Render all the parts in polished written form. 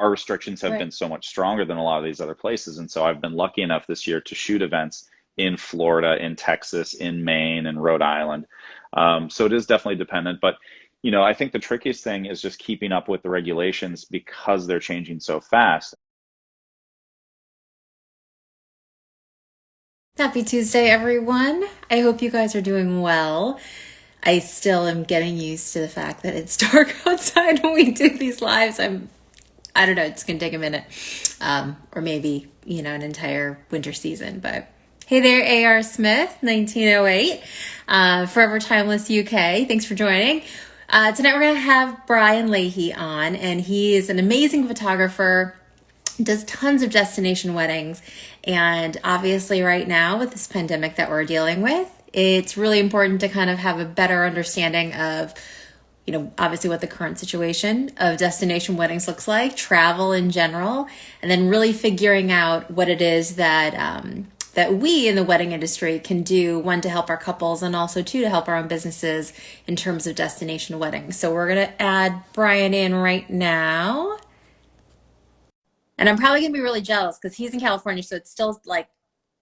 our restrictions have Right. been so much stronger than a lot of these other places. And so I've been lucky enough this year to shoot events in Florida, in Texas, in Maine, and Rhode Island. So it is definitely dependent. But, I think the trickiest thing is just keeping up with the regulations because they're changing so fast. Happy Tuesday, everyone. I hope you guys are doing well. I still am getting used to the fact that it's dark outside when we do these lives. I don't know, it's gonna take a minute. Or maybe, an entire winter season. But hey there, AR Smith, 1908, Forever Timeless UK. Thanks for joining. Tonight we're gonna have Brian Leahy on, and he is an amazing photographer, does tons of destination weddings. And obviously right now with this pandemic that we're dealing with, it's really important to kind of have a better understanding of, obviously what the current situation of destination weddings looks like, travel in general, and then really figuring out what it is that we in the wedding industry can do, one, to help our couples, and also two, to help our own businesses in terms of destination weddings. So we're going to add Brian in right now. And I'm probably gonna be really jealous because he's in California, so it's still like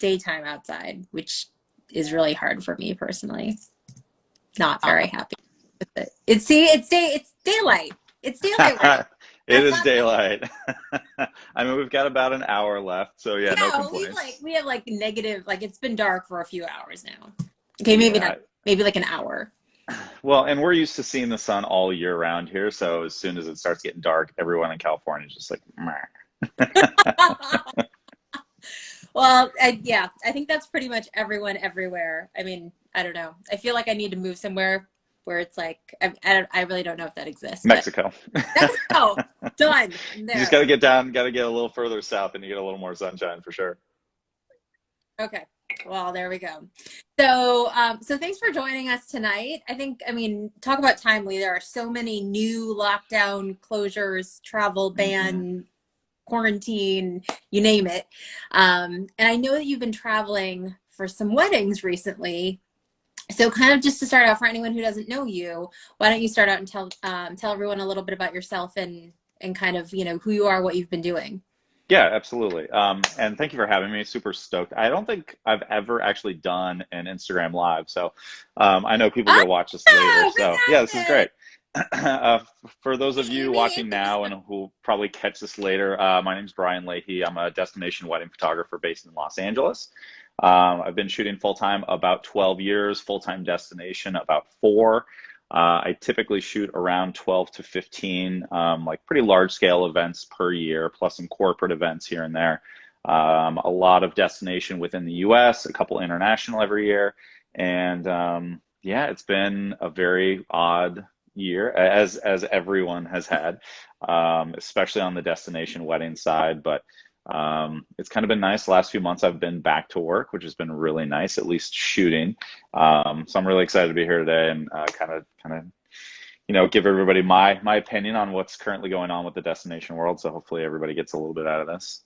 daytime outside, which is really hard for me personally. Not very happy with it. It's daylight. It's daylight where I am. It That's is not night. daylight. I mean, we've got about an hour left, so yeah, no Yeah, complaints. we have like negative, like it's been dark for a few hours now. Okay, maybe not, Yeah. maybe like an hour. Well, and we're used to seeing the sun all year round here, so as soon as it starts getting dark, everyone in California is just like, meh. Well, yeah, I think that's pretty much everyone everywhere. I mean, I don't know. I feel like I need to move somewhere where it's like I really don't know if that exists, but Mexico. Mexico, done. I'm You just there. got to get down, got to get a little further south, and you get a little more sunshine for sure. Okay. Well, there we go. So thanks for joining us tonight. I mean, talk about timely. There are so many new lockdown closures, travel Hmm. ban, quarantine, you name it. And I know that you've been traveling for some weddings recently. So kind of just to start out, for anyone who doesn't know you, why don't you start out and tell everyone a little bit about yourself and kind of, who you are, what you've been doing. Yeah, absolutely. And thank you for having me. Super stoked. I don't think I've ever actually done an Instagram live, so I know people are Oh, gonna watch this later. So yeah, this is great. fantastic! For those of you Amy, watching now and who'll probably catch this later, my name is Brian Leahy. I'm a destination wedding photographer based in Los Angeles. I've been shooting full time about 12 years, full time destination about four. I typically shoot around 12 to 15, like pretty large scale events per year, plus some corporate events here and there. A lot of destination within the US, a couple international every year. And yeah, it's been a very odd year, as everyone has had, especially on the destination wedding side. But it's kind of been nice. The last few months I've been back to work, which has been really nice, at least shooting. So I'm really excited to be here today and kind of, give everybody my opinion on what's currently going on with the destination world. So hopefully everybody gets a little bit out of this.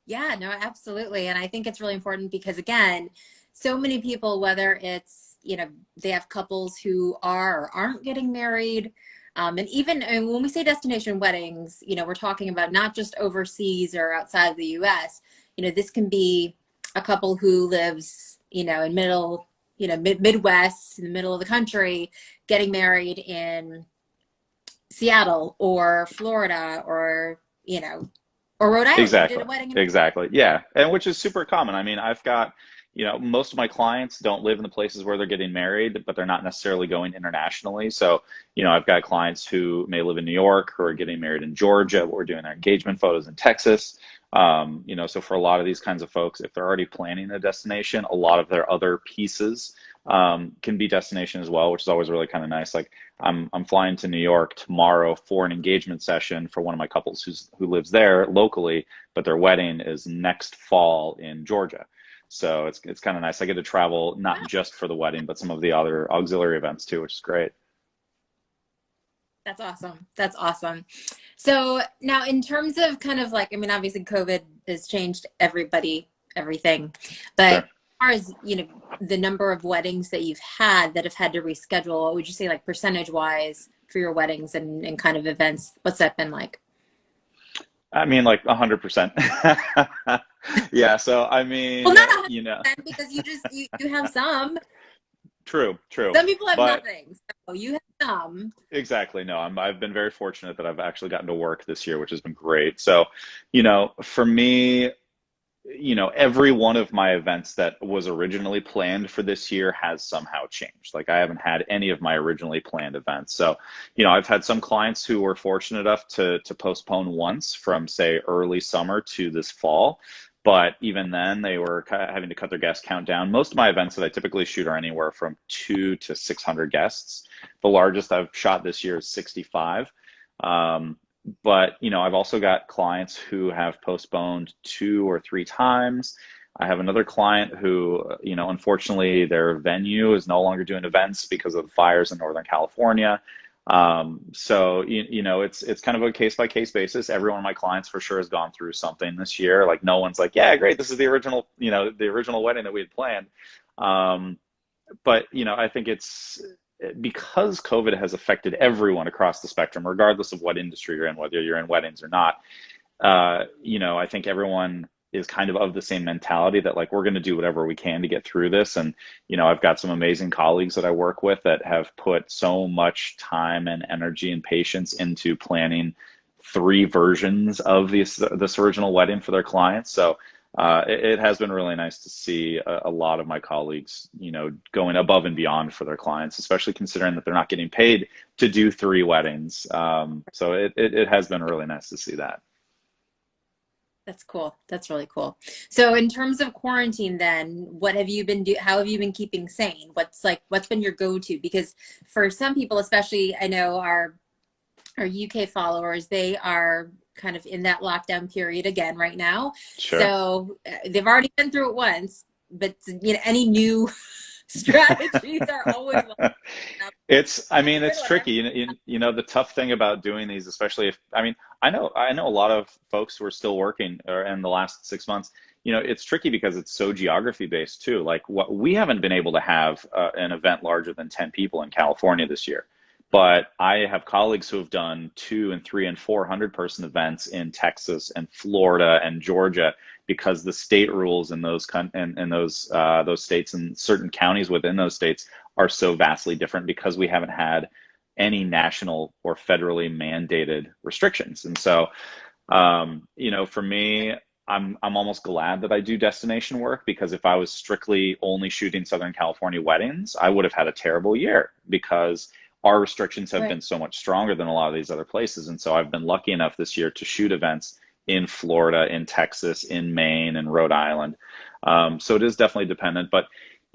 Yeah, no, absolutely. And I think it's really important because, again, so many people, whether it's, they have couples who are or aren't getting married. And even and when we say destination weddings, we're talking about not just overseas or outside of the US. This can be a couple who lives, in Midwest, in the middle of the country, getting married in Seattle or Florida or Rhode Island. We did Exactly. a wedding in Exactly. Yeah. And which is super common. I mean, I've got, most of my clients don't live in the places where they're getting married, but they're not necessarily going internationally. So, I've got clients who may live in New York who are getting married in Georgia. We're doing their engagement photos in Texas. So for a lot of these kinds of folks, if they're already planning a destination, a lot of their other pieces can be destination as well, which is always really kind of nice. Like I'm flying to New York tomorrow for an engagement session for one of my couples who lives there locally, but their wedding is next fall in Georgia. So it's kind of nice. I get to travel not Wow, just for the wedding, but some of the other auxiliary events too, which is great. that's awesome. That's awesome. So now in terms of kind of like, I mean, obviously COVID has changed everything, but as Sure. far as, the number of weddings that you've had that have had to reschedule, what would you say like percentage wise? for your weddings and kind of events? What's that been like? I mean, like 100%. Yeah. So, I Well, mean, not you know, 100% because you have some. true, true. Some people have But nothing, so you have some. exactly, no, I've been very fortunate that I've actually gotten to work this year, which has been great. So, for me, every one of my events that was originally planned for this year has somehow changed. Like I haven't had any of my originally planned events. So, I've had some clients who were fortunate enough to postpone once from say early summer to this fall. But even then, they were having to cut their guest count down. Most of my events that I typically shoot are anywhere from 200 to 600 guests. The largest I've shot this year is 65. Um, but I've also got clients who have postponed 2 or 3 times. I have another client who, unfortunately, their venue is no longer doing events because of the fires in Northern California. So it's kind of a case by case basis. Every one of my clients for sure has gone through something this year. Like no one's like, yeah, great, this is the original wedding that we had planned. Um, but I think it's because COVID has affected everyone across the spectrum, regardless of what industry you're in, whether you're in weddings or not. I think everyone is kind of the same mentality that like we're going to do whatever we can to get through this. And I've got some amazing colleagues that I work with that have put so much time and energy and patience into planning 3 versions of this original wedding for their clients. So it has been really nice to see a lot of my colleagues, going above and beyond for their clients, especially considering that they're not getting paid to do 3 weddings. So it has been really nice to see that. That's cool. That's really cool. So in terms of quarantine then, what have you been how have you been keeping sane? What's been your go-to? Because for some people, especially I know our UK followers, they are kind of in that lockdown period again right now. Sure. So they've already been through it once, but any new strategies are always welcome. I That's mean, a good it's one. tricky. The tough thing about doing these, especially if, I mean, I know a lot of folks who are still working or in the last 6 months. It's tricky because it's so geography based too. Like what we haven't been able to have an event larger than 10 people in California this year. But I have colleagues who have done 200 and 300 and 400 person events in Texas and Florida and Georgia because the state rules in those states and certain counties within those states are so vastly different because we haven't had any national or federally mandated restrictions. And so, for me, I'm almost glad that I do destination work because if I was strictly only shooting Southern California weddings, I would have had a terrible year because our restrictions have Right. been so much stronger than a lot of these other places. And so I've been lucky enough this year to shoot events in Florida, in Texas, in Maine, and Rhode Island. So it is definitely dependent. But,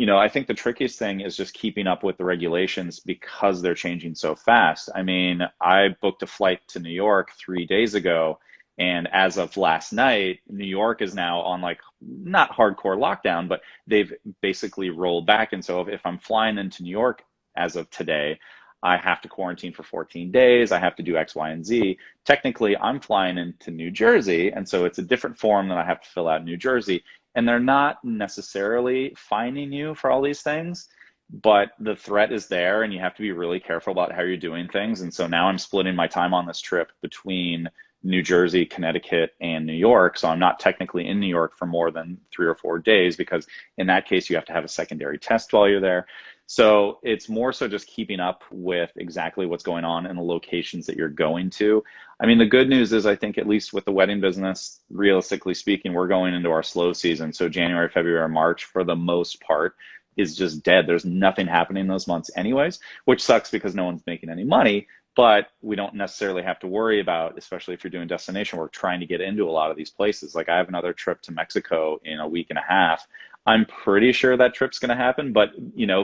I think the trickiest thing is just keeping up with the regulations because they're changing so fast. I mean, I booked a flight to New York 3 days ago. And as of last night, New York is now on like not hardcore lockdown, but they've basically rolled back. And so if I'm flying into New York as of today, I have to quarantine for 14 days. I have to do X, Y, and Z. Technically, I'm flying into New Jersey, and so it's a different form that I have to fill out in New Jersey. And they're not necessarily fining you for all these things, but the threat is there, and you have to be really careful about how you're doing things. And so now I'm splitting my time on this trip between New Jersey, Connecticut, and New York. So I'm not technically in New York for more than 3 or 4 days because in that case, you have to have a secondary test while you're there. So it's more so just keeping up with exactly what's going on in the locations that you're going to. I mean, the good news is I think at least with the wedding business, realistically speaking, we're going into our slow season. So January, February, March, for the most part, is just dead. There's nothing happening in those months anyways, which sucks because no one's making any money. But we don't necessarily have to worry about, especially if you're doing destination work, trying to get into a lot of these places. Like I have another trip to Mexico in a week and a half. I'm pretty sure that trip's going to happen, but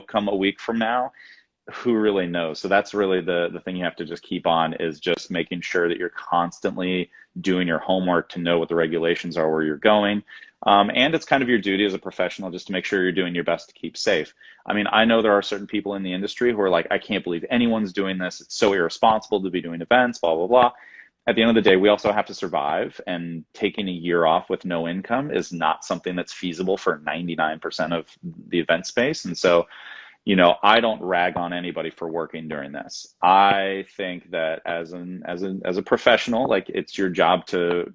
come a week from now, who really knows? So that's really the thing you have to just keep on is just making sure that you're constantly doing your homework to know what the regulations are where you're going. And it's kind of your duty as a professional just to make sure you're doing your best to keep safe. I mean, I know there are certain people in the industry who are like, I can't believe anyone's doing this. It's so irresponsible to be doing events, blah, blah, blah. At the end of the day, we also have to survive, and taking a year off with no income is not something that's feasible for 99% of the event space. And so, I don't rag on anybody for working during this. I think that as a professional, like it's your job to,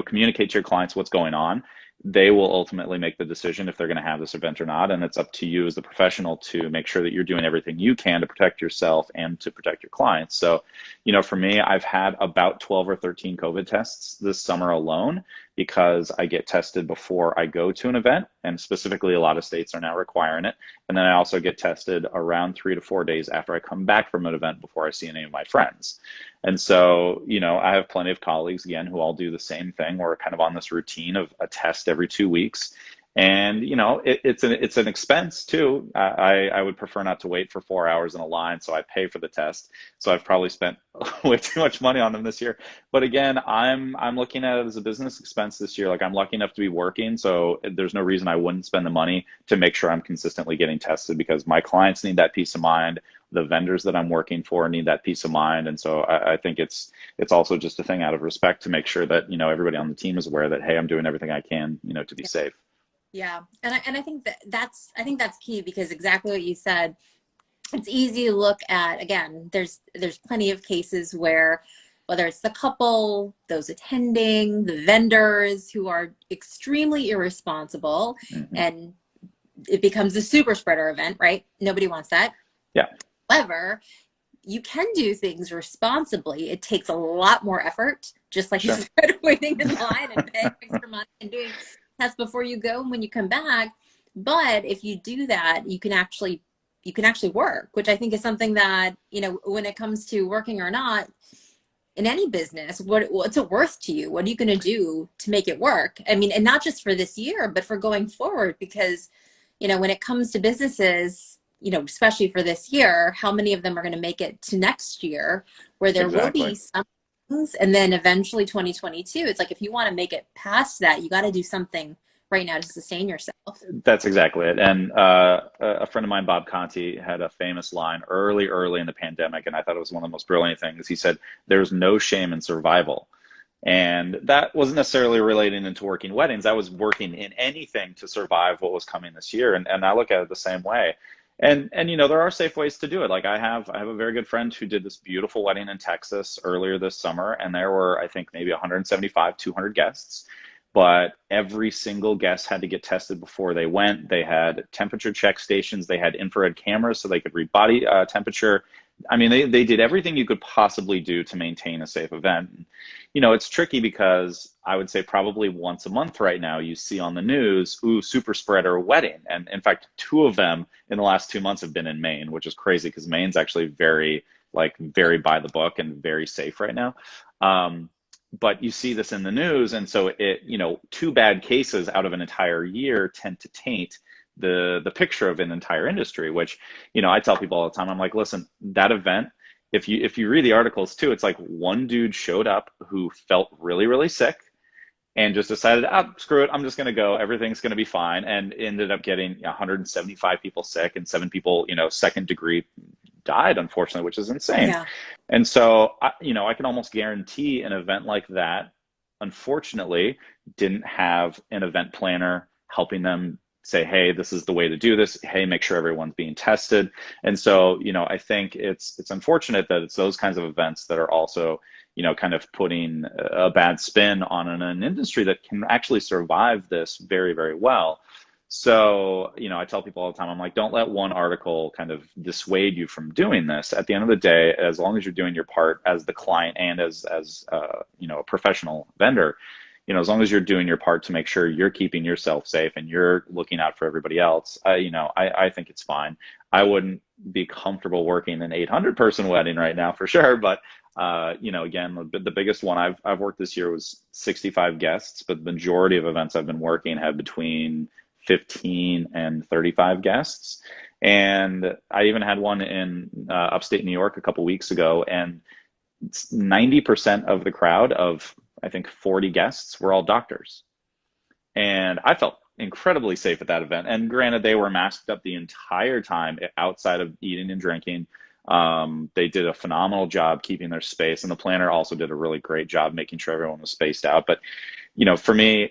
communicate to your clients what's going on. They will ultimately make the decision if they're going to have this event or not. And it's up to you as the professional to make sure that you're doing everything you can to protect yourself and to protect your clients. So, for me, I've had about 12 or 13 COVID tests this summer alone because I get tested before I go to an event. And specifically, a lot of states are now requiring it. And then I also get tested around 3 to 4 days after I come back from an event before I see any of my friends. And so, I have plenty of colleagues, again, who all do the same thing. We're kind of on this routine of a test every 2 weeks. And, it's an expense too. I would prefer not to wait for 4 hours in a line, so I pay for the test. So I've probably spent way too much money on them this year. But again, I'm looking at it as a business expense this year. Like I'm lucky enough to be working, so there's no reason I wouldn't spend the money to make sure I'm consistently getting tested because my clients need that peace of mind. The vendors that I'm working for need that peace of mind. And so I think it's also just a thing out of respect to make sure that, everybody on the team is aware that, hey, I'm doing everything I can, to be safe. Yeah. And I think that's key because exactly what you said, it's easy to look at, again, there's plenty of cases where whether it's the couple, those attending, the vendors who are extremely irresponsible Mm-hmm. and it becomes a super spreader event, right? Nobody wants that. Yeah. However, you can do things responsibly. It takes a lot more effort, just like Sure. you said, waiting in line and paying extra money and doing tests before you go and when you come back. But if you do that, you can actually work, which I think is something that, when it comes to working or not in any business, what's it worth to you? What are you going to do to make it work? I mean, and not just for this year, but for going forward, because, when it comes to businesses, especially for this year, how many of them are going to make it to next year where there will Exactly. be some things and then eventually 2022. It's like, if you want to make it past that, you got to do something right now to sustain yourself. That's exactly it. And a friend of mine, Bob Conti, had a famous line early in the pandemic, and I thought it was one of the most brilliant things. He said, "There's no shame in survival." And that wasn't necessarily relating into working weddings. I was working in anything to survive what was coming this year. And I look at it the same way. And there are safe ways to do it. Like I have a very good friend who did this beautiful wedding in Texas earlier this summer, and there were, I think, maybe 175, 200 guests. But every single guest had to get tested before they went. They had temperature check stations. They had infrared cameras so they could read body temperature. I mean, they did everything you could possibly do to maintain a safe event. It's tricky because I would say probably once a month right now, you see on the news, ooh, super spreader wedding. And in fact, 2 of them in the last 2 months have been in Maine, which is crazy because Maine's actually very by the book and very safe right now. But you see this in the news. And so 2 bad cases out of an entire year tend to taint the picture of an entire industry, which, I tell people all the time, I'm like, listen, that event, if you read the articles too, it's like one dude showed up who felt really, really sick and just decided, screw it, I'm just going to go. Everything's going to be fine. And ended up getting 175 people sick and 7 people, second degree died, unfortunately, which is insane. Yeah. And so, I can almost guarantee an event like that, unfortunately, didn't have an event planner helping them say, hey, this is the way to do this. Hey, make sure everyone's being tested. And so, I think it's unfortunate that it's those kinds of events that are also, kind of putting a bad spin on an industry that can actually survive this very, very well. So, I tell people all the time, I'm like, don't let one article kind of dissuade you from doing this. At the end of the day, as long as you're doing your part as the client and as a professional vendor, as long as you're doing your part to make sure you're keeping yourself safe and you're looking out for everybody else, I think it's fine. I wouldn't be comfortable working an 800-person wedding right now for sure, but again, the biggest one I've worked this year was 65 guests, but the majority of events I've been working have between 15 and 35 guests. And I even had one in upstate New York a couple weeks ago, and 90% of the crowd of, I think, 40 guests were all doctors. And I felt incredibly safe at that event. And granted, they were masked up the entire time outside of eating and drinking. They did a phenomenal job keeping their space, and the planner also did a really great job making sure everyone was spaced out. But, for me,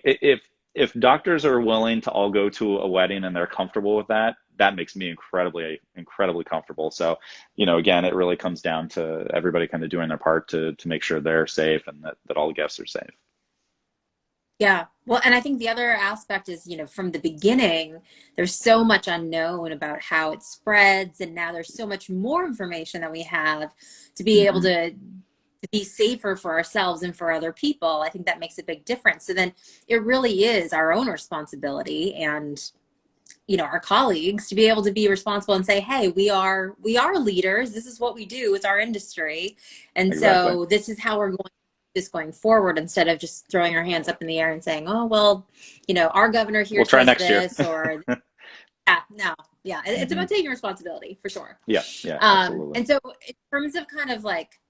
if doctors are willing to all go to a wedding and they're comfortable with that, that makes me incredibly comfortable. So, again, it really comes down to everybody kind of doing their part to make sure they're safe and that all the guests are safe. Yeah. Well, and I think the other aspect is, from the beginning, there's so much unknown about how it spreads. And now there's so much more information that we have to be able Hmm. to be safer for ourselves and for other people. I think that makes a big difference. So then it really is our own responsibility and, our colleagues to be able to be responsible and say, hey, we are leaders. This is what we do. It's our industry. And Exactly. so this is how we're going this going forward, instead of just throwing our hands up in the air and saying, oh, well, our governor here We'll try says next year. this, or yeah, no, yeah, it's Hmm. about taking responsibility for sure. Yeah, yeah, absolutely. And so in terms of kind of like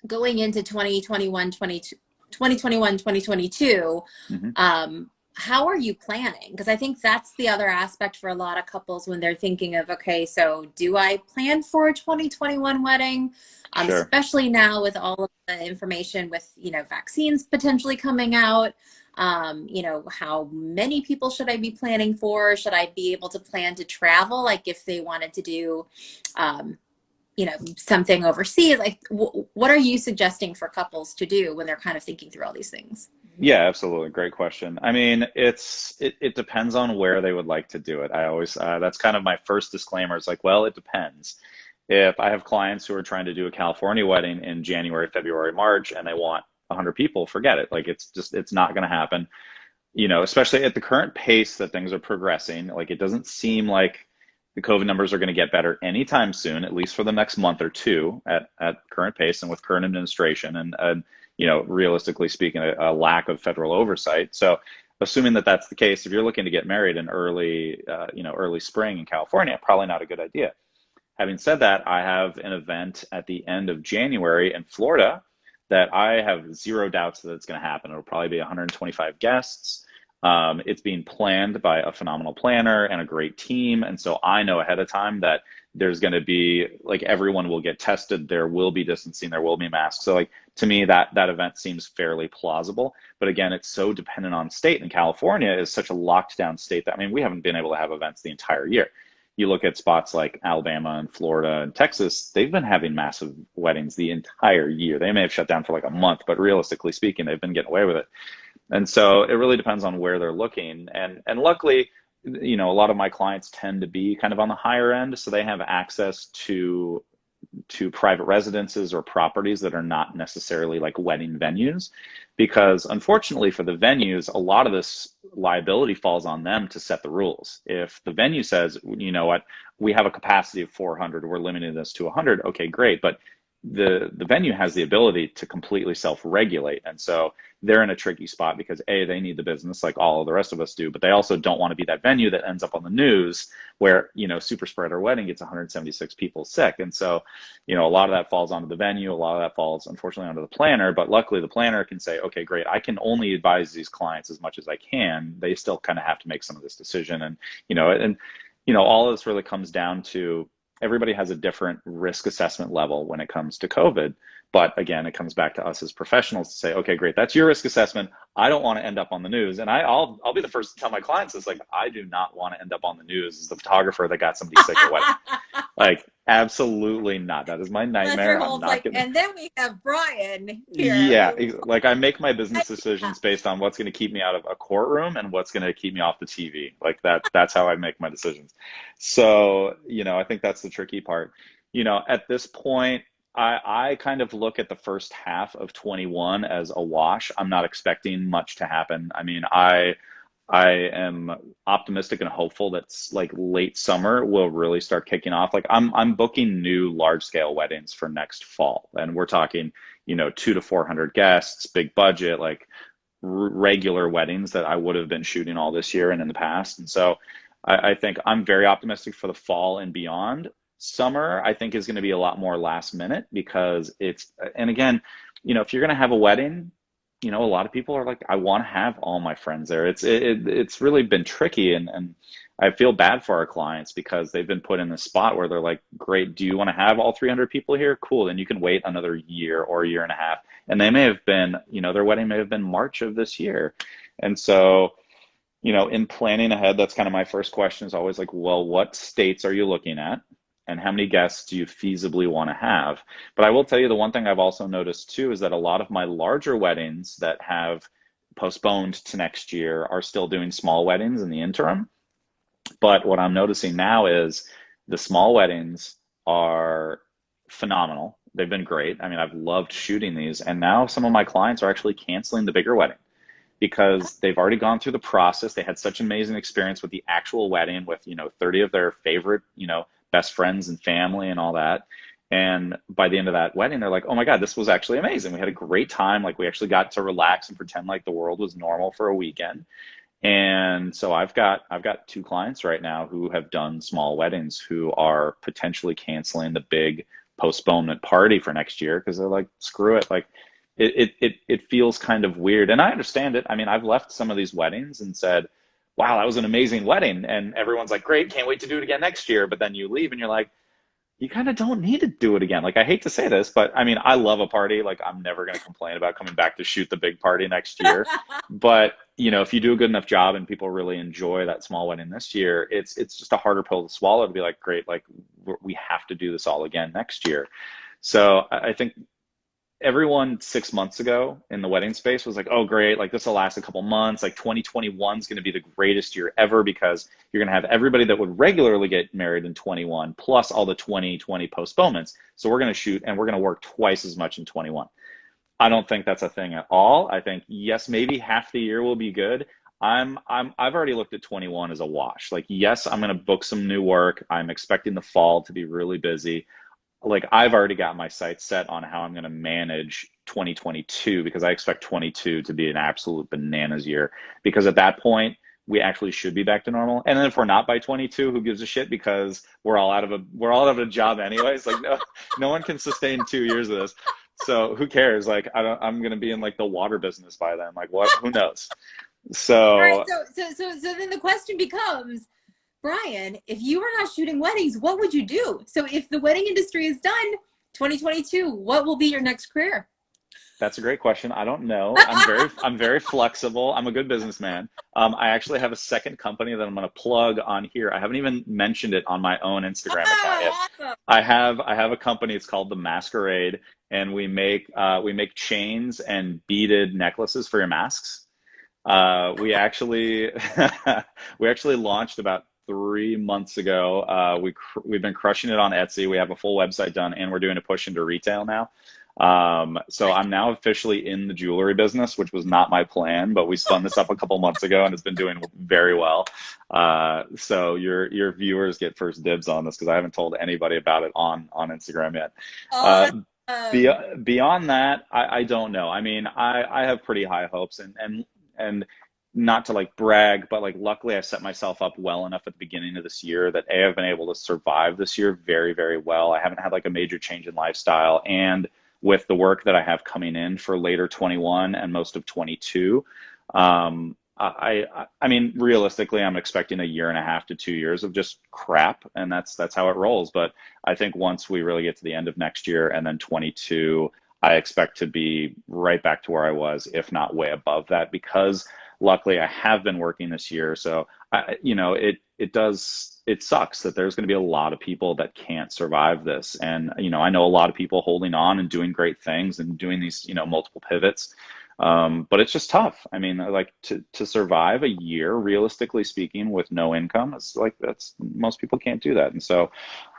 going into 2022, Hmm. how are you planning? Because I think that's the other aspect for a lot of couples when they're thinking of, okay, so do I plan for a 2021 wedding? Sure. Especially now with all of the information with, vaccines potentially coming out. How many people should I be planning for? Should I be able to plan to travel? Like if they wanted to do, um, something overseas, like what are you suggesting for couples to do when they're kind of thinking through all these things? Yeah, absolutely. Great question. I mean, it depends on where they would like to do it. I always that's kind of my first disclaimer. It's like, well, it depends. If I have clients who are trying to do a California wedding in January, February, March, and they want 100 people, forget it. Like it's not going to happen. Especially at the current pace that things are progressing. Like it doesn't seem like the COVID numbers are going to get better anytime soon, at least for the next month or two at current pace and with current administration and realistically speaking, a lack of federal oversight. So assuming that that's the case, if you're looking to get married in early spring in California, probably not a good idea. Having said that, I have an event at the end of January in Florida that I have zero doubts that it's going to happen. It'll probably be 125 guests. It's being planned by a phenomenal planner and a great team. And so I know ahead of time that there's going to be like everyone will get tested. There will be distancing. There will be masks. So like to me, that event seems fairly plausible. But again, it's so dependent on state. And California is such a locked down state that, I mean, we haven't been able to have events the entire year. You look at spots like Alabama and Florida and Texas, they've been having massive weddings the entire year. They may have shut down for like a month, but realistically speaking, they've been getting away with it. And so it really depends on where they're looking. And luckily, a lot of my clients tend to be kind of on the higher end, so they have access to private residences or properties that are not necessarily like wedding venues, because unfortunately for the venues, a lot of this liability falls on them to set the rules. If the venue says, you know what, we have a capacity of 400, we're limiting this to 100, okay, great, but the venue has the ability to completely self-regulate, and so they're in a tricky spot because they need the business like all of the rest of us do, but they also don't want to be that venue that ends up on the news where super spreader wedding gets 176 people sick. And so a lot of that falls onto the venue, a lot of that falls unfortunately onto the planner, but luckily the planner can say, okay, great, I can only advise these clients as much as I can. They still kind of have to make some of this decision, and all of this really comes down to everybody has a different risk assessment level when it comes to COVID. But again, it comes back to us as professionals to say, okay, great, that's your risk assessment. I don't want to end up on the news. And I'll be the first to tell my clients this, like, I do not want to end up on the news as the photographer that got somebody sick at wedding. Like, absolutely not. That is my Unless your nightmare. I'm whole not like, getting. and then we have Brian here. Yeah, like I make my business decisions based on what's going to keep me out of a courtroom and what's going to keep me off the TV. Like that's how I make my decisions. So, I think that's the tricky part. At this point, I kind of look at the first half of 21 as a wash. I'm not expecting much to happen. I mean, I am optimistic and hopeful that like late summer will really start kicking off. Like I'm booking new large scale weddings for next fall, and we're talking 200 to 400 guests, big budget, like regular weddings that I would have been shooting all this year and in the past. And so I think I'm very optimistic for the fall and beyond. Summer, I think, is going to be a lot more last minute because and again, if you're going to have a wedding, a lot of people are like, I want to have all my friends there. It's really been tricky, and I feel bad for our clients because they've been put in this spot where they're like, great, do you want to have all 300 people here? Cool, then you can wait another year or a year and a half. And they may have been, their wedding may have been March of this year. And so In planning ahead, that's kind of my first question is always like, well, what states are you looking at? And how many guests do you feasibly want to have? But I will tell you the one thing I've also noticed too is that a lot of my larger weddings that have postponed to next year are still doing small weddings in the interim. But what I'm noticing now is the small weddings are phenomenal. They've been great. I mean, I've loved shooting these. And now some of my clients are actually canceling the bigger wedding because they've already gone through the process. They had such an amazing experience with the actual wedding with, 30 of their favorite, best friends and family and all that. And by the end of that wedding, they're like, oh my God, this was actually amazing. We had a great time. Like we actually got to relax and pretend like the world was normal for a weekend. And so I've got two clients right now who have done small weddings who are potentially canceling the big postponement party for next year because they're like, screw it. Like it feels kind of weird. And I understand it. I mean, I've left some of these weddings and said, wow, that was an amazing wedding. And everyone's like, great, can't wait to do it again next year. But then you leave and you're like, you kind of don't need to do it again. Like, I hate to say this, but I mean, I love a party. Like, I'm never going to complain about coming back to shoot the big party next year. But, if you do a good enough job and people really enjoy that small wedding this year, it's just a harder pill to swallow to be like, great, like we have to do this all again next year. So I think everyone 6 months ago in the wedding space was like, oh, great, like this will last a couple months. Like 2021 is going to be the greatest year ever because you're going to have everybody that would regularly get married in 21 plus all the 2020 postponements. So we're going to shoot and we're going to work twice as much in 21. I don't think that's a thing at all. I think, yes, maybe half the year will be good. I've already looked at 21 as a wash. Like, yes, I'm going to book some new work. I'm expecting the fall to be really busy. Like I've already got my sights set on how I'm going to manage 2022 because I expect 22 to be an absolute bananas year because at that point we actually should be back to normal. And then if we're not by 22, who gives a shit because we're all out of a job anyways. Like no one can sustain 2 years of this. So who cares? Like I'm going to be in like the water business by then. Like what? Who knows? All right, So so then the question becomes, Brian, if you were not shooting weddings, what would you do? So if the wedding industry is done, 2022, what will be your next career? that's a great question. I don't know. I'm very flexible. I'm a good businessman. I actually have a second company that I'm going to plug on here. I haven't even mentioned it on my own Instagram account yet. Oh, awesome. I have a company. It's called the Masquerade, and we make chains and beaded necklaces for your masks. We actually we actually launched about 3 months ago. We've been crushing it on Etsy. We have a full website done, and we're doing a push into retail now. So I'm now officially in the jewelry business, which was not my plan, but we spun this up a couple months ago, and it's been doing very well. So your viewers get first dibs on this because I haven't told anybody about it on Instagram yet. Uh, be, Awesome. Beyond that, I don't know. I mean, I have pretty high hopes and not to like brag, but like luckily I set myself up well enough at the beginning of this year that I've been able to survive this year very, very well. I haven't had like a major change in lifestyle. And with the work that I have coming in for later 21 and most of 22, I mean, realistically, I'm expecting a year and a half to 2 years of just crap, and that's how it rolls. But I think once we really get to the end of next year and then 22, I expect to be right back to where I was, if not way above that, because luckily I have been working this year. So it sucks that there's going to be a lot of people that can't survive this, and I know a lot of people holding on and doing great things and doing these multiple pivots. But it's just tough. I mean, like to survive a year, realistically speaking, with no income, it's like that's most people can't do that. And so,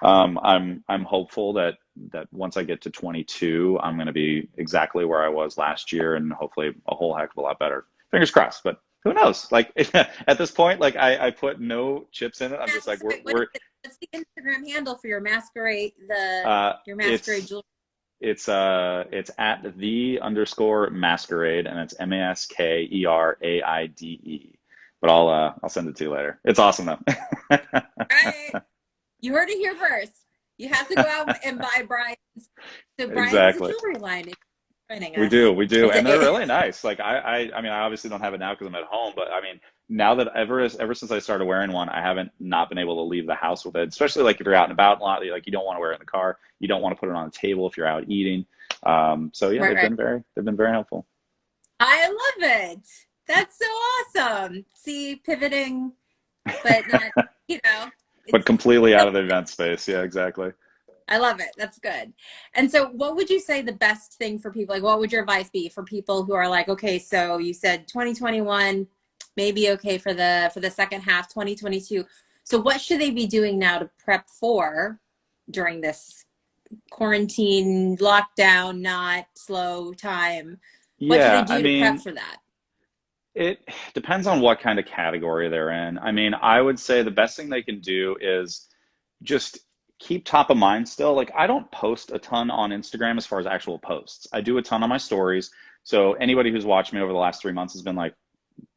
I'm hopeful that once I get to 22, I'm going to be exactly where I was last year, and hopefully a whole heck of a lot better. Fingers crossed. But who knows? Like at this point, like I put no chips in it. I'm just like What's the Instagram handle for your masquerade, your masquerade it's jewelry? it's at the underscore masquerade, and it's MASKERAIDE. But I'll send it to you later. It's awesome though. Right. You heard it here first. You have to go out and buy Brian's. So Brian has a Exactly. jewelry line. If you're joining We us. do, we do, It's and they're a, really nice. Like I mean, I obviously don't have it now because I'm at home, but I mean, now that ever since I started wearing one, I haven't not been able to leave the house with it. Especially like if you're out and about a lot, like you don't want to wear it in the car, you don't want to put it on the table if you're out eating. So yeah, right, right. they've been very helpful. I love it. That's so awesome. See, pivoting, but not, you know, But it's completely out still, of the event space. Yeah, exactly. I love it. That's good. And so what would you say the best thing for people, like what would your advice be for people who are like, okay, so you said 2021, maybe okay for the second half, 2022. So what should they be doing now to prep for during this quarantine, lockdown, not slow time? What should they Yeah, I do to prep mean, for that? it depends on what kind of category they're in. I mean, I would say the best thing they can do is just keep top of mind still. Like, I don't post a ton on Instagram as far as actual posts. I do a ton on my stories. So anybody who's watched me over the last 3 months has been like,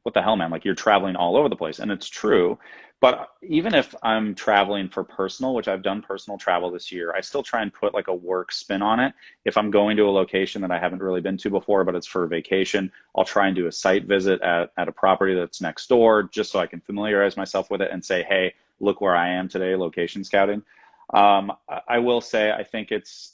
what the hell, man? Like, you're traveling all over the place. And it's true. But even if I'm traveling for personal, which I've done personal travel this year, I still try and put like a work spin on it. If I'm going to a location that I haven't really been to before, but it's for a vacation, I'll try and do a site visit at a property that's next door just so I can familiarize myself with it and say, hey, look where I am today, location scouting. I will say, I think it's,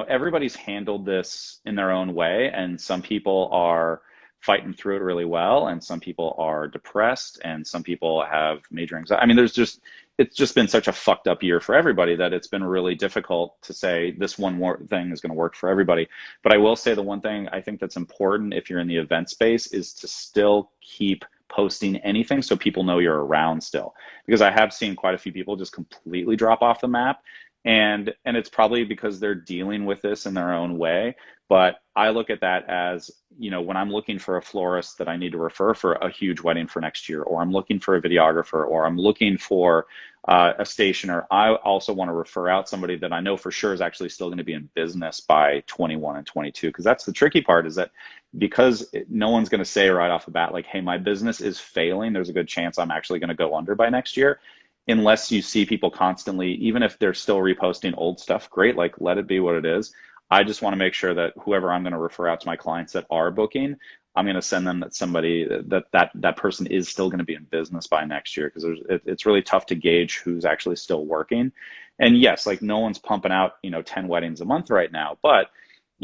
everybody's handled this in their own way, and some people are fighting through it really well, and some people are depressed, and some people have major anxiety. I mean, it's just been such a fucked up year for everybody that it's been really difficult to say this one more thing is going to work for everybody. But I will say the one thing I think that's important if you're in the event space is to still keep posting anything so people know you're around still, because I have seen quite a few people just completely drop off the map, and it's probably because they're dealing with this in their own way. But I look at that as, when I'm looking for a florist that I need to refer for a huge wedding for next year, or I'm looking for a videographer, or I'm looking for a stationer, I also want to refer out somebody that I know for sure is actually still going to be in business by 21 and 22. Because that's the tricky part, is that because no one's going to say right off the bat, like, hey, my business is failing, there's a good chance I'm actually going to go under by next year. Unless you see people constantly, even if they're still reposting old stuff, great, like, let it be what it is. I just want to make sure that whoever I'm going to refer out to my clients that are booking, I'm going to send them that somebody that person is still going to be in business by next year, because it's really tough to gauge who's actually still working. And yes, like, no one's pumping out 10 weddings a month right now, but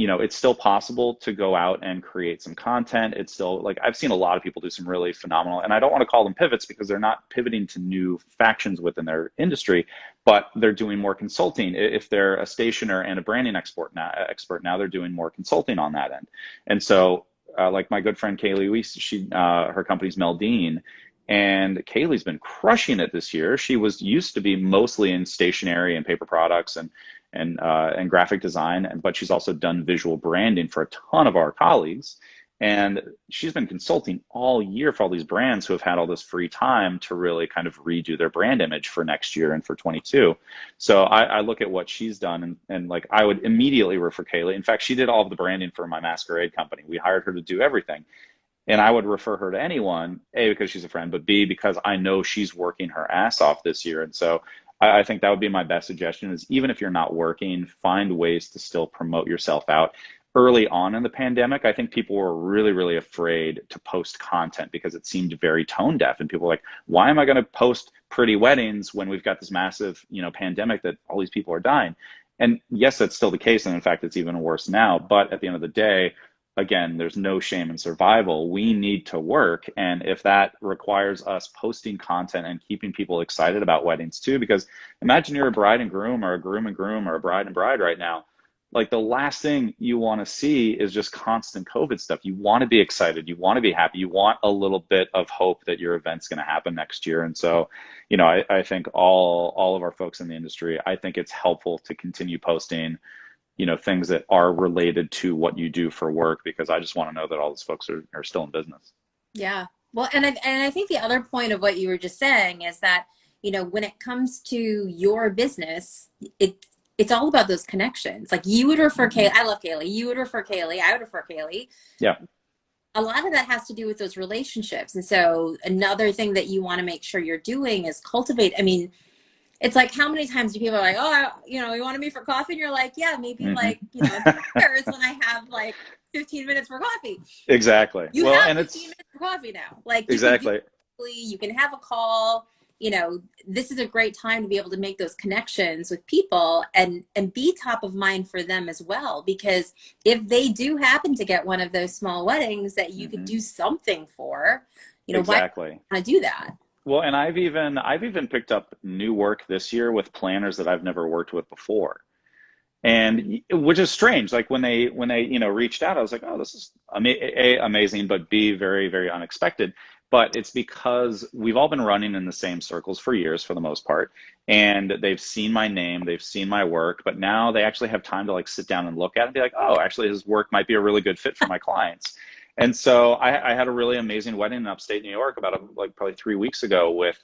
it's still possible to go out and create some content. It's still, like, I've seen a lot of people do some really phenomenal, and I don't want to call them pivots because they're not pivoting to new factions within their industry, but they're doing more consulting. If they're a stationer and a branding expert now, they're doing more consulting on that end. And so, like my good friend Kaylee Weiss, her company's Meldine, and Kaylee's been crushing it this year. She used to be mostly in stationery and paper products and graphic design, but she's also done visual branding for a ton of our colleagues. And she's been consulting all year for all these brands who have had all this free time to really kind of redo their brand image for next year and for 22. So I look at what she's done, and like, I would immediately refer Kaylee. In fact, she did all of the branding for my masquerade company. We hired her to do everything. And I would refer her to anyone, A, because she's a friend, but B, because I know she's working her ass off this year. And so I think that would be my best suggestion, is even if you're not working, find ways to still promote yourself out. Early on in the pandemic, I think people were really, really afraid to post content because it seemed very tone deaf. And people were like, why am I going to post pretty weddings when we've got this massive, pandemic that all these people are dying? And yes, that's still the case. And in fact, it's even worse now. But at the end of the day, again, there's no shame in survival. We need to work. And if that requires us posting content and keeping people excited about weddings too, because imagine you're a bride and groom, or a groom and groom, or a bride and bride right now. Like, the last thing you want to see is just constant COVID stuff. You want to be excited. You want to be happy. You want a little bit of hope that your event's going to happen next year. And so, I think all of our folks in the industry, I think it's helpful to continue posting things that are related to what you do for work, because I just want to know that all those folks are still in business. Yeah. Well, and I think the other point of what you were just saying is that, when it comes to your business, it's all about those connections. Like, you would refer Kaylee, I love Kaylee, you would refer Kaylee, I would refer Kaylee. Yeah. A lot of that has to do with those relationships. And so another thing that you want to make sure you're doing is cultivate. I mean, it's like, how many times do people are like, oh, you want to meet for coffee? And you're like, yeah, maybe Hmm. like, there's when I have like 15 minutes for coffee. Exactly. You Well, have and 15 it's minutes for coffee now. Like, you can do exactly. you can have a call, this is a great time to be able to make those connections with people and be top of mind for them as well. Because if they do happen to get one of those small weddings that you could Hmm. do something for, why Exactly. want to do that? Well, and I've even picked up new work this year with planners that I've never worked with before. And which is strange. Like when they reached out, I was like, oh, this is amazing, but B, very, very unexpected. But it's because we've all been running in the same circles for years for the most part, and they've seen my name, they've seen my work, but now they actually have time to like sit down and look at it and be like, oh, actually his work might be a really good fit for my clients. And so I had a really amazing wedding in upstate New York about like probably 3 weeks ago with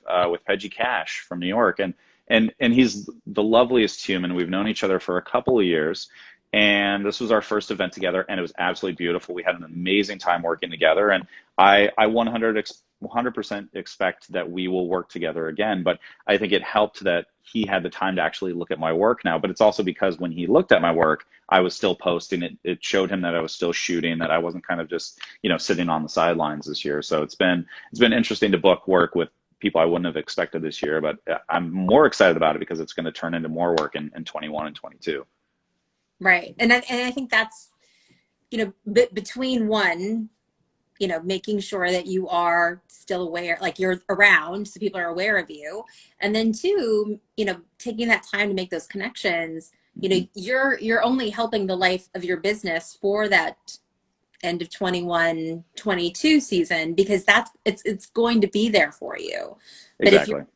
Peggy Cash from New York, and he's the loveliest human. We've known each other for a couple of years, and this was our first event together, and it was absolutely beautiful. We had an amazing time working together, and I 100% expect that we will work together again. But I think it helped that he had the time to actually look at my work now. But it's also because when he looked at my work, I was still posting it. It showed him that I was still shooting, that I wasn't kind of just sitting on the sidelines this year. So it's been interesting to book work with people I wouldn't have expected this year, but I'm more excited about it because it's going to turn into more work in 21 and 22. Right. And I think that's, between one, making sure that you are still aware, like you're around so people are aware of you. And then two, taking that time to make those connections, Hmm. you're only helping the life of your business for that end of 21-22 season, because it's going to be there for you. But if you're,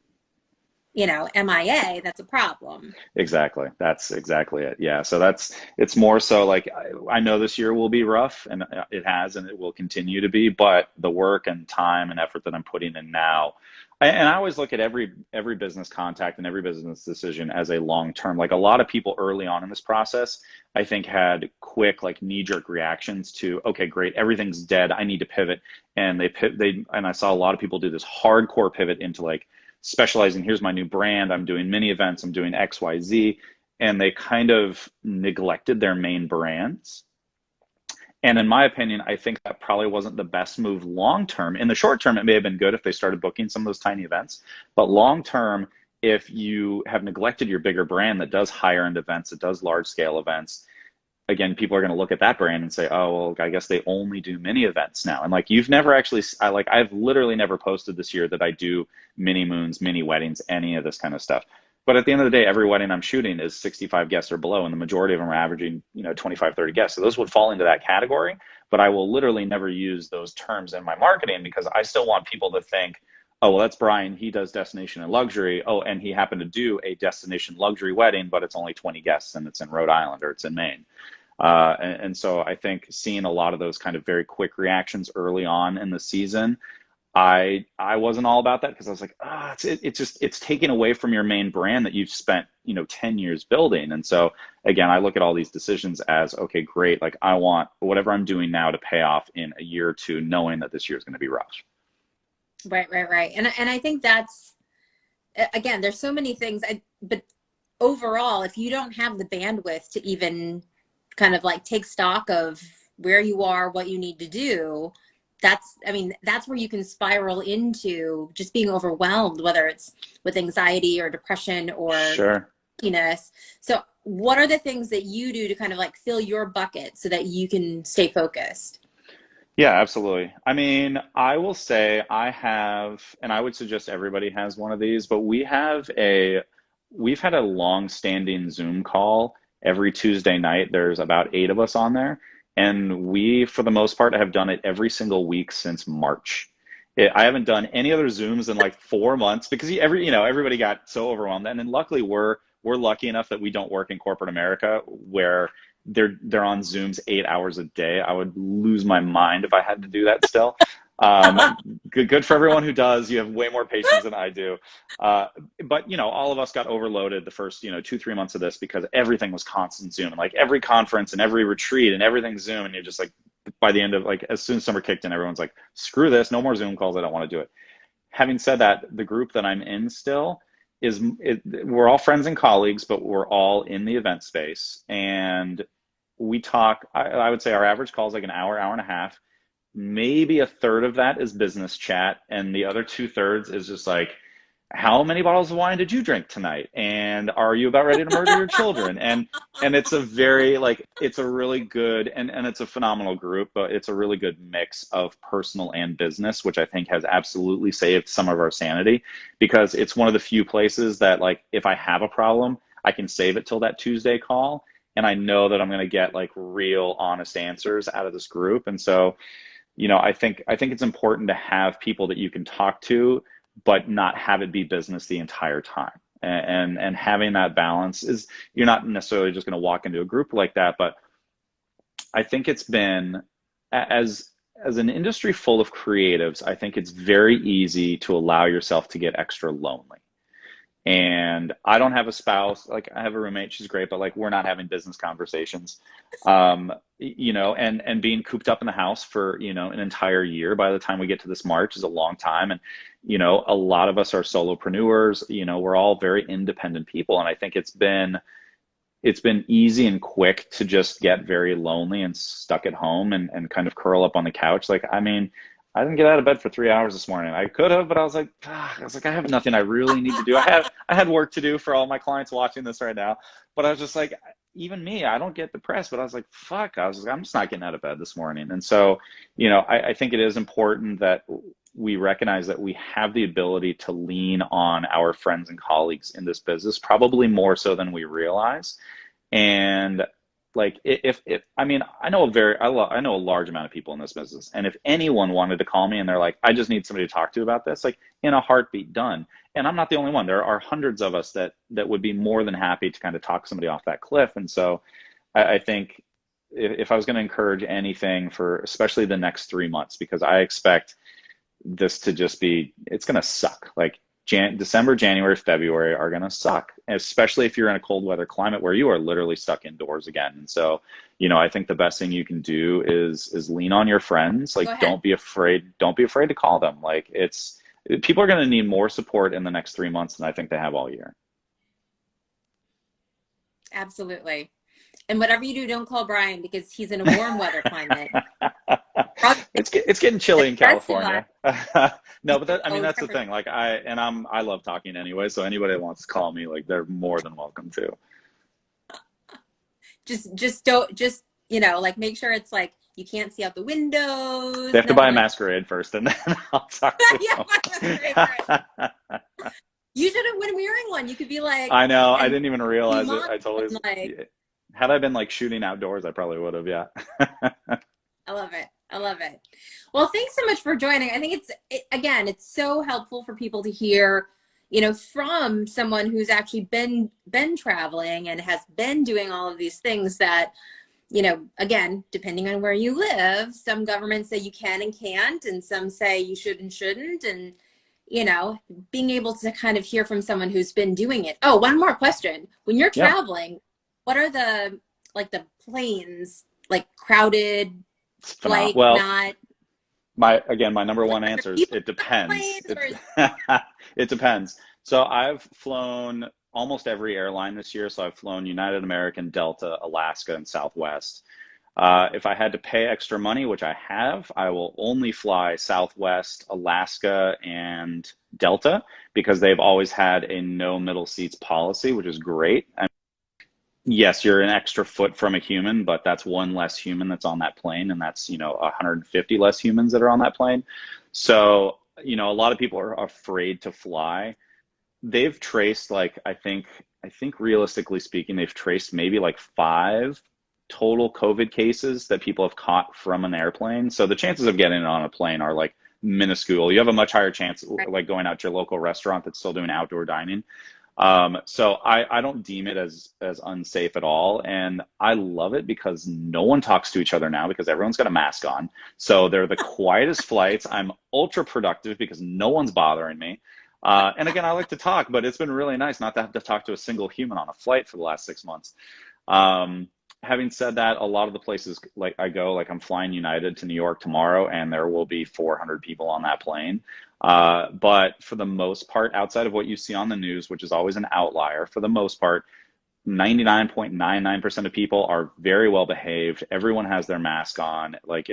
Exactly. MIA, that's a problem. Exactly. That's exactly it. Yeah. So it's more so like I know this year will be rough, and it has, and it will continue to be, but the work and time and effort that I'm putting in now, and I always look at every business contact and every business decision as a long term. Like a lot of people early on in this process, I think had quick like knee jerk reactions to, okay, great, everything's dead, I need to pivot. And and I saw a lot of people do this hardcore pivot into like specializing, here's my new brand, I'm doing mini events, I'm doing XYZ, and they kind of neglected their main brands. And in my opinion, I think that probably wasn't the best move long term. In the short term, it may have been good if they started booking some of those tiny events, but long term, if you have neglected your bigger brand that does higher end events, that does large scale events, again, people are going to look at that brand and say, oh, well, I guess they only do mini events now. And like, you've never actually, I've literally never posted this year that I do mini moons, mini weddings, any of this kind of stuff. But at the end of the day, every wedding I'm shooting is 65 guests or below, and the majority of them are averaging, 25, 30 guests. So those would fall into that category. But I will literally never use those terms in my marketing because I still want people to think, oh, well, that's Brian. He does destination and luxury. Oh, and he happened to do a destination luxury wedding, but it's only 20 guests and it's in Rhode Island or it's in Maine. And so I think seeing a lot of those kind of very quick reactions early on in the season, I wasn't all about that because I was like, it's taking away from your main brand that you've spent 10 years building. And so again, I look at all these decisions as, okay, great, like I want whatever I'm doing now to pay off in a year or two, knowing that this year is going to be rough. Right. And I think that's, again, there's so many things, but overall, if you don't have the bandwidth to even kind of like take stock of where you are, what you need to do, that's where you can spiral into just being overwhelmed, whether it's with anxiety or depression or Sure. happiness. So what are the things that you do to kind of like fill your bucket so that you can stay focused? Yeah, absolutely. I mean, I will say I have, and I would suggest everybody has one of these, but we've had a long-standing Zoom call every Tuesday night. There's about 8 of us on there, and we, for the most part, have done it every single week since March. I haven't done any other Zooms in like 4 months because everybody got so overwhelmed. And then luckily we're lucky enough that we don't work in corporate America where they're on Zooms 8 hours a day. I would lose my mind if I had to do that still. Good for everyone who does. You have way more patience than I do. But all of us got overloaded the first 2, 3 months of this because everything was constant Zoom, and like every conference and every retreat and everything Zoom, and you're just like, by the end of like as soon as summer kicked in, everyone's like, screw this, no more Zoom calls. I don't want to do it. Having said that, the group that I'm in still we're all friends and colleagues, but we're all in the event space, and we talk. I would say our average call is like an hour, hour and a half. Maybe a third of that is business chat, and the other 2/3 is just like how many bottles of wine did you drink tonight? And are you about ready to murder your children? And it's a very like it's a really good and it's a phenomenal group, but it's a really good mix of personal and business, which I think has absolutely saved some of our sanity because it's one of the few places that like if I have a problem, I can save it till that Tuesday call. And I know that I'm going to get like real honest answers out of this group. And so, I think it's important to have people that you can talk to, but not have it be business the entire time. And having that balance is you're not necessarily just going to walk into a group like that, but I think it's been as an industry full of creatives, I think it's very easy to allow yourself to get extra lonely. And I don't have a spouse. Like I have a roommate, she's great, but like we're not having business conversations. And being cooped up in the house for, an entire year by the time we get to this March is a long time. And, a lot of us are solopreneurs, we're all very independent people. And I think it's been easy and quick to just get very lonely and stuck at home and kind of curl up on the couch. Like, I mean, I didn't get out of bed for 3 hours this morning. I could have, but I was like, I have nothing I really need to do. I had work to do for all my clients watching this right now. But I was just like, even me, I don't get depressed, but I was like, fuck, I'm just not getting out of bed this morning. And so, I think it is important that we recognize that we have the ability to lean on our friends and colleagues in this business, probably more so than we realize. And like if I mean I know a large amount of people in this business, and if anyone wanted to call me and they're like, I just need somebody to talk to about this, like in a heartbeat, done. And I'm not the only one. There are hundreds of us that would be more than happy to kind of talk somebody off that cliff. And so I think if I was going to encourage anything for especially the next 3 months, because I expect this to just be, it's going to suck. Like December, January, February are going to suck, especially if you're in a cold weather climate where you are literally stuck indoors again. And so, I think the best thing you can do is lean on your friends. Go Like, ahead. don't be afraid to call them. Like people are going to need more support in the next 3 months than I think they have all year. Absolutely. And whatever you do, don't call Brian because he's in a warm weather climate. Probably It's getting chilly in the rest of California. No, but I mean, Oh, that's the thing. Like I love talking anyway. So anybody that wants to call me, like they're more than welcome to. just don't, just, like make sure it's like you can't see out the windows, They have to buy nothing a like masquerade first, and then I'll talk to yeah, them. you should have been wearing one. You could be like, I know. I and didn't even be realize it. mom I totally. and like, Had I been like shooting outdoors, I probably would have. Yeah. I love it. I love it. Well, thanks so much for joining. I think again, it's so helpful for people to hear, from someone who's actually been traveling and has been doing all of these things that, again, depending on where you live, some governments say you can and can't, and some say you should and shouldn't. And, being able to kind of hear from someone who's been doing it. Oh, one more question. When you're Yeah. traveling, what are the planes, like crowded, It's phenomenal. like Well, not? my number one Are there answer is people it on the depends. planes or is It depends. So I've flown almost every airline this year. So I've flown United, American, Delta, Alaska, and Southwest. If I had to pay extra money, which I have, I will only fly Southwest, Alaska, and Delta because they've always had a no middle seats policy, which is great. Yes, you're an extra foot from a human, but that's one less human that's on that plane, and that's, 150 less humans that are on that plane. So, a lot of people are afraid to fly. They've traced like I think realistically speaking, they've traced maybe like 5 total COVID cases that people have caught from an airplane. So the chances of getting it on a plane are like minuscule. You have a much higher chance right? like going out to your local restaurant that's still doing outdoor dining. So I don't deem it as unsafe at all. And I love it because no one talks to each other now because everyone's got a mask on. So they're the quietest flights. I'm ultra productive because no one's bothering me. And again, I like to talk, but it's been really nice not to have to talk to a single human on a flight for the last 6 months. Having said that, a lot of the places like I go, like I'm flying United to New York tomorrow, and there will be 400 people on that plane. But for the most part, outside of what you see on the news, which is always an outlier, for the most part, 99.99% of people are very well behaved. Everyone has their mask on. Like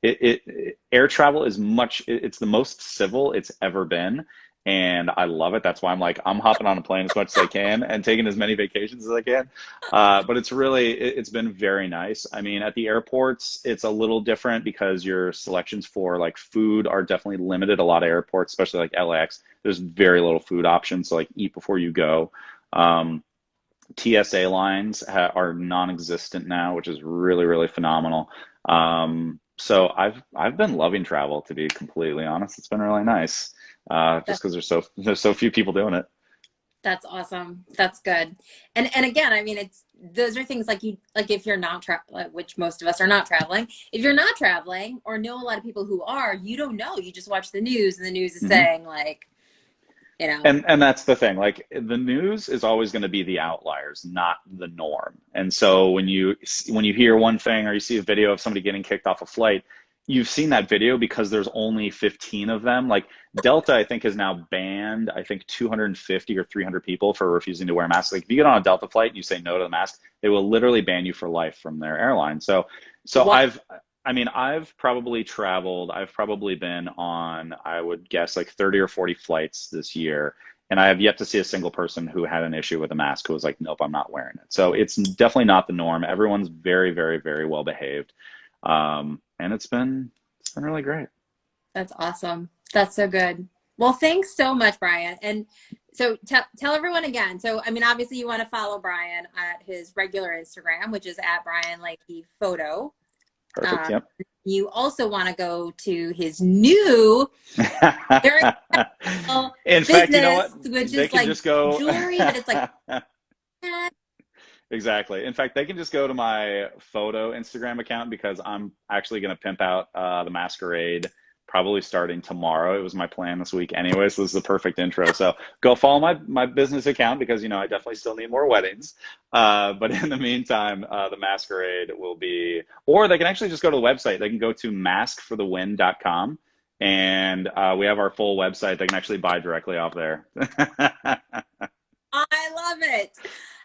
air travel is it's the most civil it's ever been. and I love it. That's why I'm like, I'm hopping on a plane as much as I can and taking as many vacations as I can. But it's really, it's been very nice. I mean, at the airports, it's a little different because your selections for like food are definitely limited. A lot of airports, especially like LAX, there's very little food options. So like eat before you go. TSA lines are non-existent now, which is really, really phenomenal. So I've been loving travel, to be completely honest. It's been really nice, just That, because there's so few people doing it. that's awesome. That's good. And again, I mean, it's those are things like you like if you're not which most of us are not traveling. If you're not traveling or know a lot of people who are, you don't know. You just watch the news, and the news is Mhm. saying like, you know, And that's the thing. Like the news is always going to be the outliers, not the norm. And so when you hear one thing or you see a video of somebody getting kicked off a flight, you've seen that video because there's only 15 of them. Like Delta, I think, has now banned, I think, 250 or 300 people for refusing to wear masks. Like if you get on a Delta flight and you say no to the mask, they will literally ban you for life from their airline. So what? I mean, I've probably been on, I would guess, like 30 or 40 flights this year. And I have yet to see a single person who had an issue with a mask who was like, nope, I'm not wearing it. So it's definitely not the norm. Everyone's very, very, very well behaved. And it's been really great. That's awesome. That's so good. Well, thanks so much, Brian. And so tell everyone again. So, I mean, obviously you want to follow Brian at his regular Instagram, which is at Brian Leahy Photo. Perfect. Um, Yep. you also want to go to his new very cool In fact, you know business, what? which They is can like just go. jewelry, but it's like, eh, Exactly. In fact, they can just go to my photo Instagram account because I'm actually going to pimp out the masquerade probably starting tomorrow. It was my plan this week anyway, so this is the perfect intro. So go follow my business account because I definitely still need more weddings. But in the meantime, the masquerade will be, or they can actually just go to the website. They can go to maskforthewin.com, and we have our full website. They can actually buy directly off there. I love it.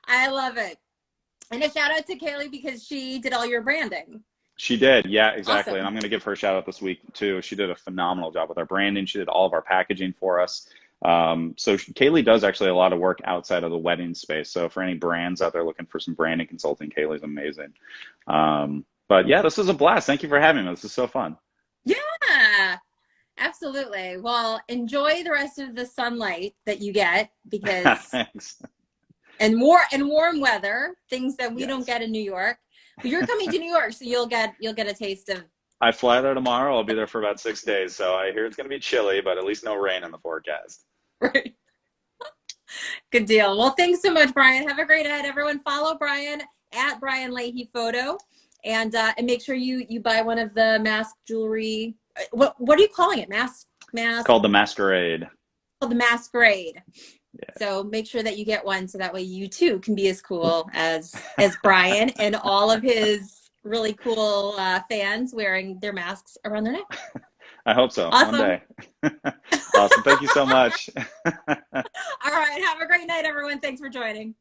I love it. And a shout out to Kaylee because she did all your branding. She did, yeah, exactly. And Awesome. I'm going to give her a shout out this week too. She did a phenomenal job with our branding. She did all of our packaging for us. Kaylee does actually a lot of work outside of the wedding space. So for any brands out there looking for some branding consulting, Kaylee's amazing. But yeah, this was a blast. Thank you for having me. This is so fun. Yeah, absolutely. Well, enjoy the rest of the sunlight that you get because Thanks. and warm weather, things that we don't Yes. get in New York. But you're coming to New York, so you'll get a taste of I fly there tomorrow. I'll be there for about 6 days. So I hear it's going to be chilly, but at least no rain in the forecast. right. Good deal. Well, thanks so much, Brian. Have a great night, everyone. Follow Brian at Brian Leahy Photo, and make sure you buy one of the mask jewelry. What are you calling it? It's Mask called the Masquerade. called the masquerade. Yeah. So make sure that you get one so that way you too can be as cool as Brian and all of his really cool fans wearing their masks around their neck. I hope so one Awesome. day. Awesome. Thank you so much. All right. Have a great night, everyone. Thanks for joining.